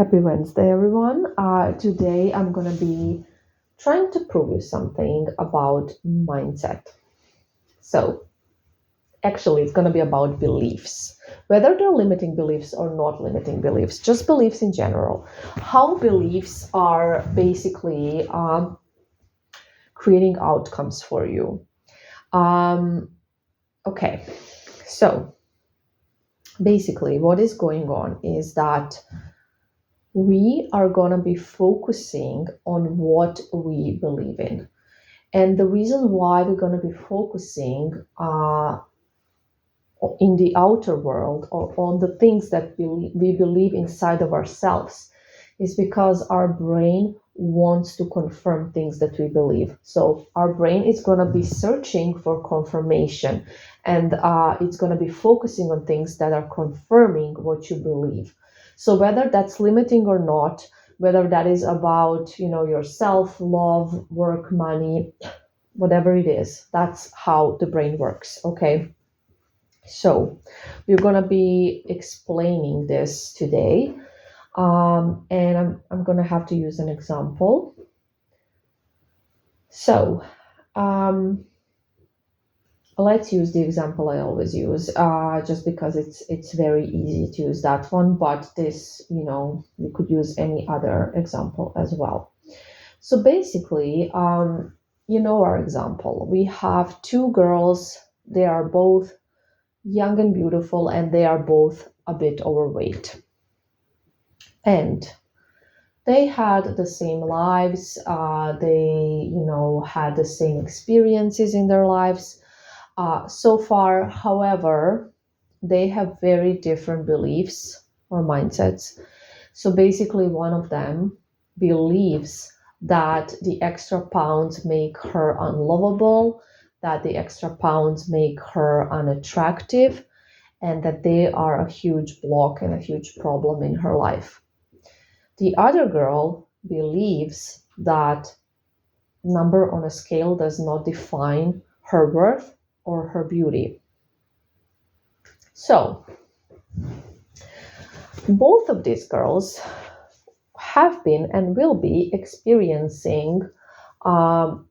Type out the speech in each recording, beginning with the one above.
Happy Wednesday, everyone. Today I'm going to be trying to prove you something about mindset. So, actually, it's going to be about beliefs, whether they're limiting beliefs or not limiting beliefs, just beliefs in general. How beliefs are basically creating outcomes for you. Um, okay, so basically, what is going on is that we are going to be focusing on what we believe in. And the reason why we're going to be focusing in the outer world or on the things that we believe inside of ourselves is because our brain wants to confirm things that we believe. So our brain is going to be searching for confirmation, and it's going to be focusing on things that are confirming what you believe. So whether that's limiting or not, whether that is about your self, love, work, money, whatever it is, that's how the brain works. Okay. So we're going to be explaining this today. And I'm going to have to use an example. So let's use the example I always use, just because it's very easy to use that one. But this, we could use any other example as well. So basically, our example. We have two girls. They are both young and beautiful, and they are both a bit overweight. And they had the same lives. They, had the same experiences in their lives so far. However, they have very different beliefs or mindsets. So basically, one of them believes that the extra pounds make her unlovable, that the extra pounds make her unattractive, and that they are a huge block and a huge problem in her life. The other girl believes that number on a scale does not define her worth or her beauty. So, both of these girls have been and will be experiencing both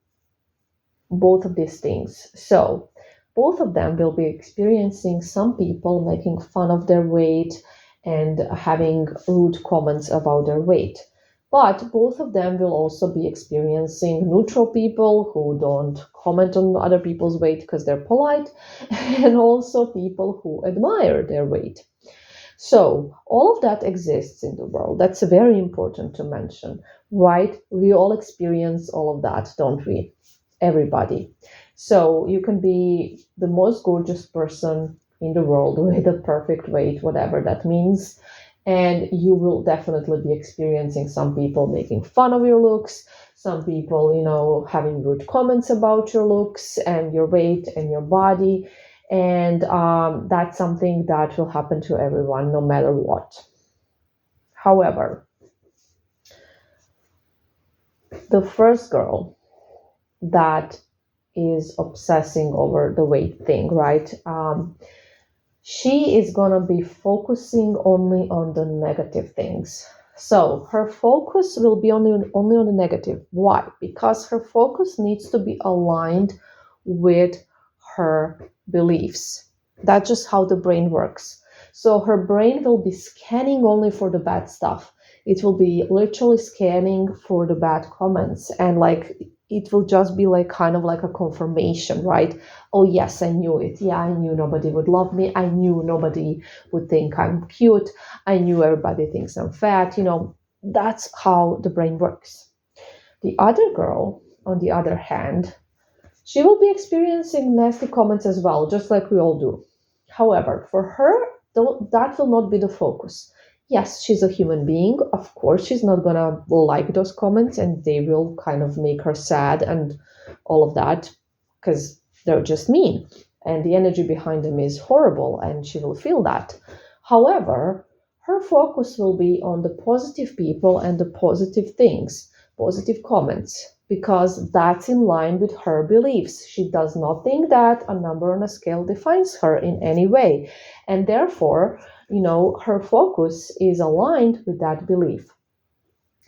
of these things. So, both of them will be experiencing some people making fun of their weight and having rude comments about their weight. But both of them will also be experiencing neutral people who don't comment on other people's weight because they're polite, and also people who admire their weight. So all of that exists in the world. That's very important to mention, right? We all experience all of that, don't we? Everybody. So you can be the most gorgeous person in the world with a perfect weight, whatever that means. And you will definitely be experiencing some people making fun of your looks, some people, having rude comments about your looks and your weight and your body. And that's something that will happen to everyone no matter what. However, the first girl that is obsessing over the weight thing, right? She is going to be focusing only on the negative things. So her focus will be only on the negative. Why? Because her focus needs to be aligned with her beliefs. That's just how the brain works. So her brain will be scanning only for the bad stuff. It will be literally scanning for the bad comments, and it will just be kind of like a confirmation, right? Oh yes, I knew it. Yeah, I knew nobody would love me. I knew nobody would think I'm cute. I knew everybody thinks I'm fat. That's how the brain works. The other girl, on the other hand, she will be experiencing nasty comments as well, just like we all do. However, for her, that will not be the focus. Yes, she's a human being. Of course, she's not going to like those comments, and they will kind of make her sad and all of that, because they're just mean. And the energy behind them is horrible, and she will feel that. However, her focus will be on the positive people and the positive things, positive comments, because that's in line with her beliefs. She does not think that a number on a scale defines her in any way. And therefore, her focus is aligned with that belief.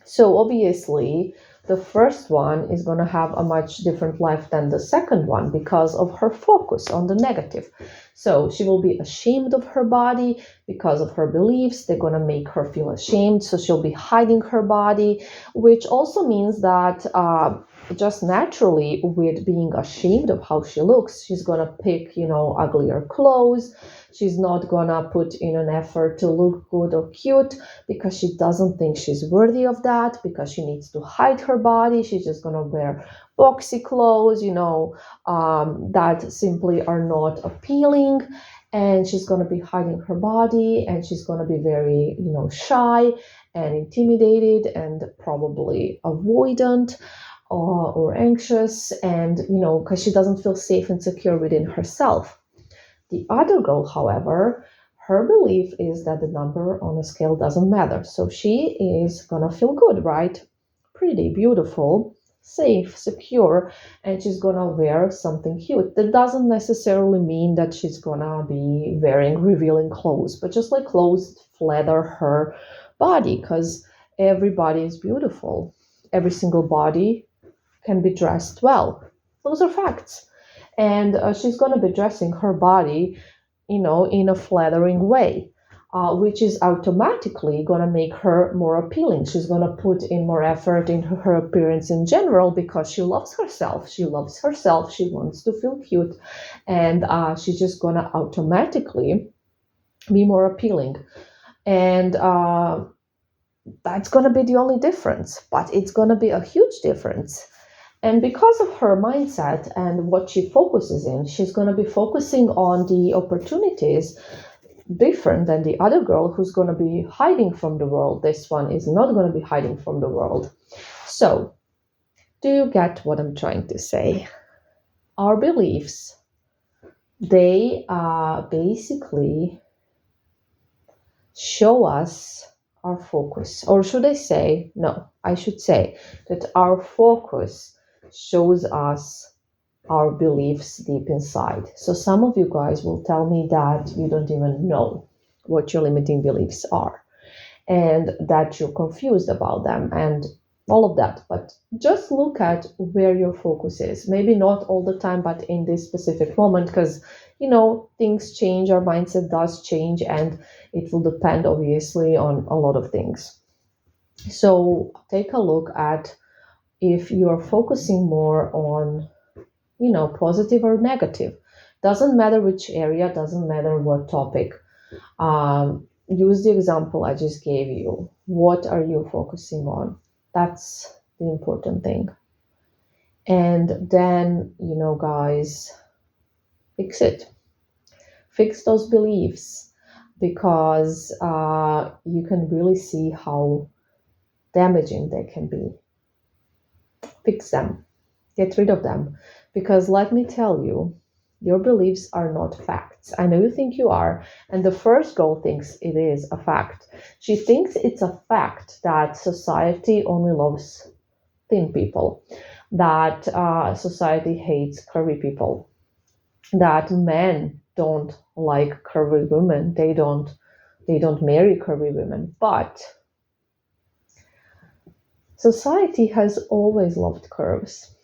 So obviously, the first one is going to have a much different life than the second one because of her focus on the negative. So she will be ashamed of her body because of her beliefs. They're going to make her feel ashamed. So she'll be hiding her body, which also means that just naturally, with being ashamed of how she looks, she's going to pick, uglier clothes. She's not going to put in an effort to look good or cute because she doesn't think she's worthy of that, because she needs to hide her body. She's just going to wear boxy clothes, that simply are not appealing. And she's going to be hiding her body, and she's going to be very, shy and intimidated and probably avoidant or anxious, and, because she doesn't feel safe and secure within herself. The other girl, however, her belief is that the number on a scale doesn't matter. So she is gonna feel good, right? Pretty, beautiful, safe, secure, and she's gonna wear something cute. That doesn't necessarily mean that she's gonna be wearing revealing clothes, but just like clothes flatter her body, because every body is beautiful. Every single body can be dressed well. Those are facts. And she's going to be dressing her body, in a flattering way, which is automatically going to make her more appealing. She's going to put in more effort into her appearance in general because she loves herself. She loves herself. She wants to feel cute. And she's just going to automatically be more appealing. And that's going to be the only difference. But it's going to be a huge difference. And because of her mindset and what she focuses in, she's going to be focusing on the opportunities different than the other girl who's going to be hiding from the world. This one is not going to be hiding from the world. So, do you get what I'm trying to say? Our beliefs, they basically show us our focus. Or should I say, no, I should say that our focus shows us our beliefs deep inside. So some of you guys will tell me that you don't even know what your limiting beliefs are and that you're confused about them and all of that. But just look at where your focus is. Maybe not all the time, but in this specific moment, because things change, our mindset does change, and it will depend obviously on a lot of things. So take a look at if you are focusing more on, positive or negative. Doesn't matter which area, doesn't matter what topic. Use the example I just gave you. What are you focusing on? That's the important thing. And then, guys, fix it. Fix those beliefs, because you can really see how damaging they can be. Fix them. Get rid of them. Because let me tell you, your beliefs are not facts. I know you think you are. And the first girl thinks it is a fact. She thinks it's a fact that society only loves thin people, that society hates curvy people, that men don't like curvy women. They don't marry curvy women. But society has always loved curves.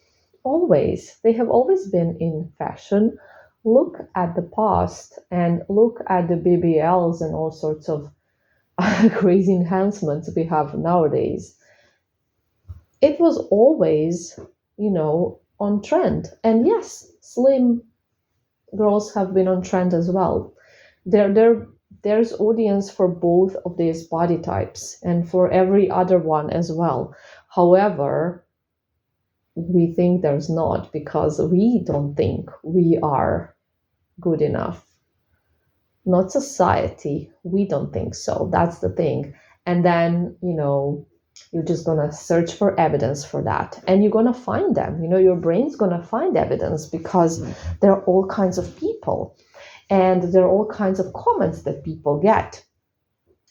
Always. They have always been in fashion. Look at the past and look at the BBLs and all sorts of crazy enhancements we have nowadays. It was always, on trend. And yes, slim girls have been on trend as well. There's audience for both of these body types and for every other one as well. However, we think there's not, because we don't think we are good enough. Not society. We don't think so. That's the thing. And then, you're just going to search for evidence for that. And you're going to find them. Your brain's going to find evidence because there are all kinds of people. And there are all kinds of comments that people get.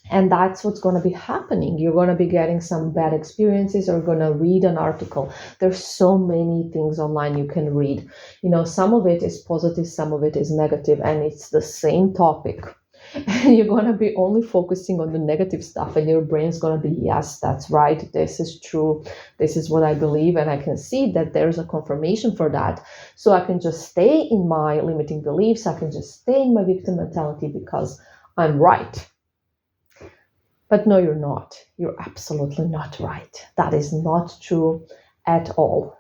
And that's what's going to be happening. You're going to be getting some bad experiences, or going to read an article. There's so many things online you can read. Some of it is positive, some of it is negative, and it's the same topic. and you're going to be only focusing on the negative stuff, and your brain's going to be, yes, that's right, this is true, this is what I believe, and I can see that there's a confirmation for that, so I can just stay in my limiting beliefs, I can just stay in my victim mentality because I'm right. But no, you're not. You're absolutely not right. That is not true at all.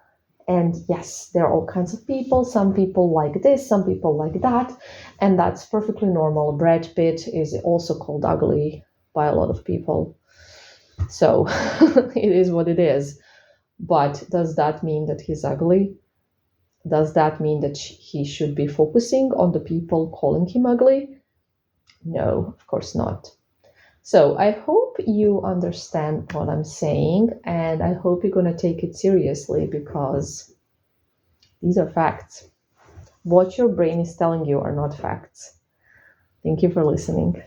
And yes, there are all kinds of people. Some people like this, some people like that. And that's perfectly normal. Brad Pitt is also called ugly by a lot of people. So it is what it is. But does that mean that he's ugly? Does that mean that he should be focusing on the people calling him ugly? No, of course not. So I hope you understand what I'm saying, and I hope you're going to take it seriously because these are facts. What your brain is telling you are not facts. Thank you for listening.